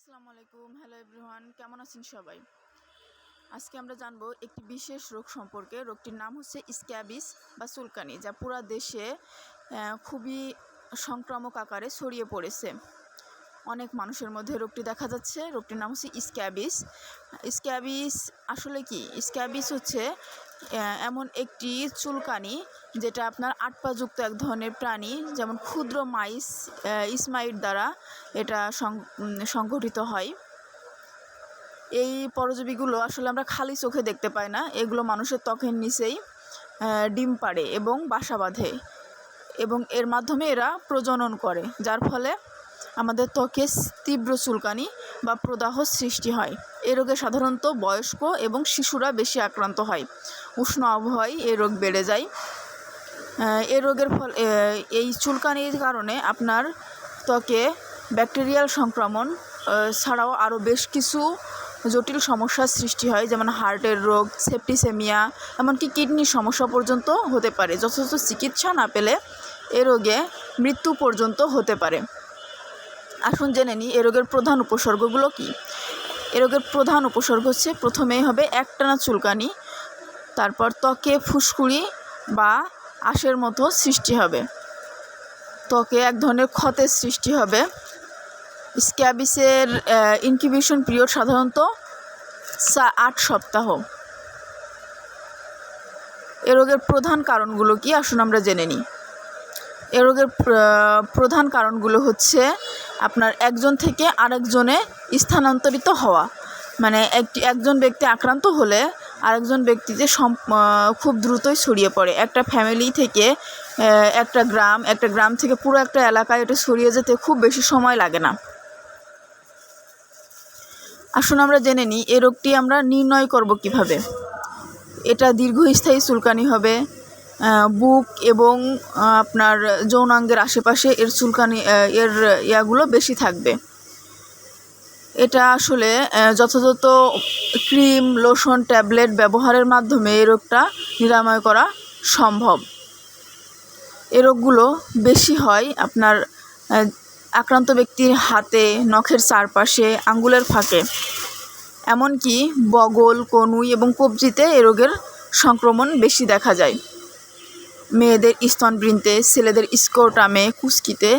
আসসালামু আলাইকুম। Hello everyone, কেমন আছেন সবাই? আজকে আমরা জানবো একটি বিশেষ রোগ সম্পর্কে। রোগটির নাম হচ্ছে স্ক্যাবিস বা চুলকানি, যা পুরা দেশে খুবই সংক্রামক আকারে ছড়িয়ে পড়েছে। অনেক মানুষের মধ্যে রোগটি দেখা যাচ্ছে। রোগটির নাম হচ্ছে স্ক্যাবিস। স্ক্যাবিস আসলে কি? স্ক্যাবিস হচ্ছে এমন একটি চুলকানি যেটা আপনার ৮ পাযুক্ত এক ধরনের প্রাণী, যেমন ক্ষুদ্র মাইস ইসমাইট দ্বারা এটা সংঘটিত হয়। এই পরজীবীগুলো আসলে আমরা খালি চোখে দেখতে পাই না। এগুলো মানুষের ত্বকের নিচেই ডিম পাড়ে এবং বাসা বাঁধে, এবং এর মাধ্যমে এরা প্রজনন করে, যার ফলে আমাদের ত্বকে তীব্র চুলকানি বা প্রদাহ সৃষ্টি হয়। এই রোগে সাধারণত বয়স্ক এবং শিশুরা বেশি আক্রান্ত হয়। উষ্ণ আবহাওয়ায় এই রোগ বেড়ে যায়। এই রোগের ফলে এই চুলকানির কারণে আপনার ত্বকে ব্যাকটেরিয়াল সংক্রমণ ছাড়াও আরও বেশ কিছু জটিল সমস্যার সৃষ্টি হয়, যেমন হার্টের রোগ, সেপ্টিসেমিয়া, এমনকি কিডনির সমস্যা পর্যন্ত হতে পারে। যথাযথ চিকিৎসা না পেলে এ রোগে মৃত্যু পর্যন্ত হতে পারে। আসুন জেনে নিই এ রোগের প্রধান উপসর্গগুলো কী। এ রোগের প্রধান উপসর্গ হচ্ছে, প্রথমেই হবে একটানা চুলকানি, তারপর ত্বকে ফুসকুড়ি বা আঁশের মতো সৃষ্টি হবে, ত্বকে এক ধরনের ক্ষতের সৃষ্টি হবে। স্ক্যাবিসের ইনকিউবেশন পিরিয়ড সাধারণত ৮ সপ্তাহ। এ রোগের প্রধান কারণগুলো কি, আসুন আমরা জেনে নিই। এ রোগের প্রধান কারণগুলো হচ্ছে আপনার একজন থেকে আরেকজনে স্থানান্তরিত হওয়া, মানে একজন ব্যক্তি আক্রান্ত হলে আরেকজন ব্যক্তিতে খুব দ্রুতই ছড়িয়ে পড়ে। একটা ফ্যামিলি থেকে একটা গ্রাম থেকে পুরো একটা এলাকায় এটা ছড়িয়ে যেতে খুব বেশি সময় লাগে না। আসুন আমরা জেনে নিই এ রোগটি আমরা নির্ণয় করব কিভাবে। এটা দীর্ঘস্থায়ী চুলকানি হবে। বুক এবং আপনার যৌনাঙ্গের আশেপাশে এর চুলকানি ইয়াগুলো বেশি থাকবে। এটা আসলে যথাযথ ক্রিম, লোশন, ট্যাবলেট ব্যবহারের মাধ্যমে এই রোগটা নিরাময় করা সম্ভব। এ রোগগুলো বেশি হয় আপনার আক্রান্ত ব্যক্তির হাতে, নখের চারপাশে, আঙ্গুলের ফাঁকে, এমনকি বগল, কনুই এবং কবজিতে এ রোগের সংক্রমণ বেশি দেখা যায়। মেয়েদের স্তনবৃন্তে, ছেলেদের স্ক্রোটামে, কুস্কিতে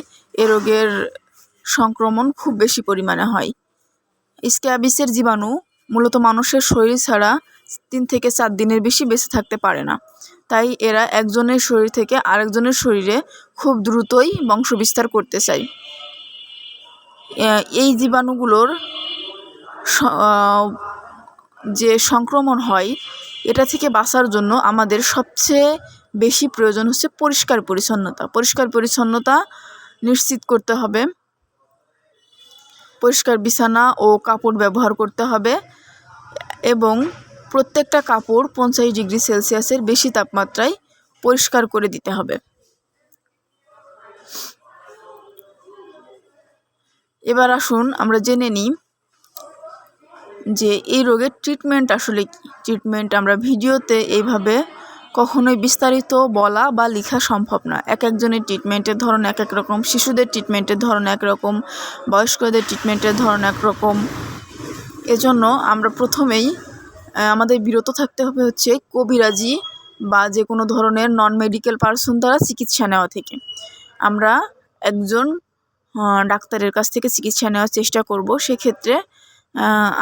এ রোগের সংক্রমণ খুব বেশি পরিমাণে হয়। স্ক্যাবিসের জীবাণু মূলত মানুষের শরীর ছাড়া ৩ থেকে ৪ দিনের বেশি বেঁচে থাকতে পারে না, তাই এরা একজনের শরীর থেকে আরেকজনের শরীরে খুব দ্রুতই বংশবিস্তার করতে চায়। এই জীবাণুগুলোর যে সংক্রমণ হয়, এটা থেকে বাঁচার জন্য আমাদের সবচেয়ে বেশি প্রয়োজন হচ্ছে পরিষ্কার পরিচ্ছন্নতা নিশ্চিত করতে হবে। পরিষ্কার বিছানা ও কাপড় ব্যবহার করতে হবে, এবং প্রত্যেকটা কাপড় ৫০ ডিগ্রি সেলসিয়াসের বেশি তাপমাত্রায় পরিষ্কার করে দিতে হবে। এবার আসুন আমরা জেনে নিই যে এই রোগের ট্রিটমেন্ট আসলে কী। ট্রিটমেন্ট আমরা ভিডিওতে এইভাবে কখনোই বিস্তারিত বলা বা লেখা সম্ভব না। একজনের ট্রিটমেন্টের ধরন এক এক রকম, শিশুদের ট্রিটমেন্টের ধরন একরকম, বয়স্কদের ট্রিটমেন্টের ধরন একরকম। এজন্য আমরা প্রথমেই আমাদের বিরত থাকতে হবে হচ্ছে কবিরাজি বা যে কোনো ধরনের নন মেডিকেল পারসন দ্বারা চিকিৎসা নেওয়া থেকে। আমরা একজন ডাক্তারের কাছ থেকে চিকিৎসা নেওয়ার চেষ্টা করব। সেক্ষেত্রে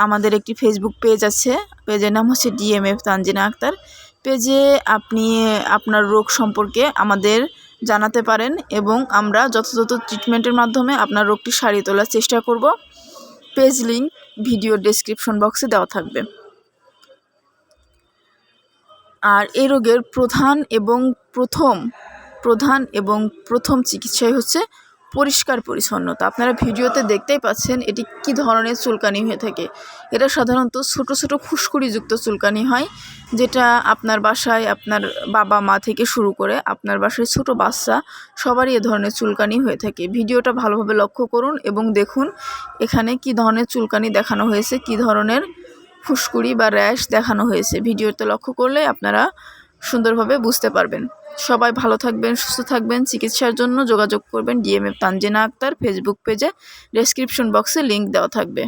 আমাদের একটি ফেসবুক পেজ আছে, পেজের নাম হচ্ছে DMF তানজিনা আক্তার। পেজে আপনি আপনার রোগ সম্পর্কে আমাদের জানাতে পারেন, এবং আমরা যথাযথ ট্রিটমেন্টের মাধ্যমে আপনার রোগটি সারিয়ে তোলার চেষ্টা করব। পেজ লিঙ্ক ভিডিও ডেসক্রিপশন বক্সে দেওয়া থাকবে। আর এই রোগের প্রধান এবং প্রথম চিকিৎসাই হচ্ছে পরিষ্কার পরিচ্ছন্নতা। আপনারা ভিডিওতে দেখতেই পাচ্ছেন এটি কী ধরনের চুলকানি হয়ে থাকে। এটা সাধারণত ছোট ছোট ফুসকুড়িযুক্ত চুলকানি হয়, যেটা আপনার বাসায় আপনার বাবা মা থেকে শুরু করে আপনার বাসায় ছোট বাচ্চা সবারই এ ধরনের চুলকানি হয়ে থাকে। ভিডিওটা ভালোভাবে লক্ষ্য করুন এবং দেখুন এখানে কী ধরনের চুলকানি দেখানো হয়েছে, কী ধরনের ফুসকুড়ি বা র্যাশ দেখানো হয়েছে। ভিডিওতে লক্ষ্য করলে আপনারা সুন্দরভাবে বুঝতে পারবেন। সবাই ভালো থাকবেন, সুস্থ থাকবেন। চিকিৎসার জন্য যোগাযোগ করবেন ডিএমএফ তানজিনা আক্তার ফেসবুক পেজে, ডেসক্রিপশন বক্সে লিংক দেওয়া থাকবে।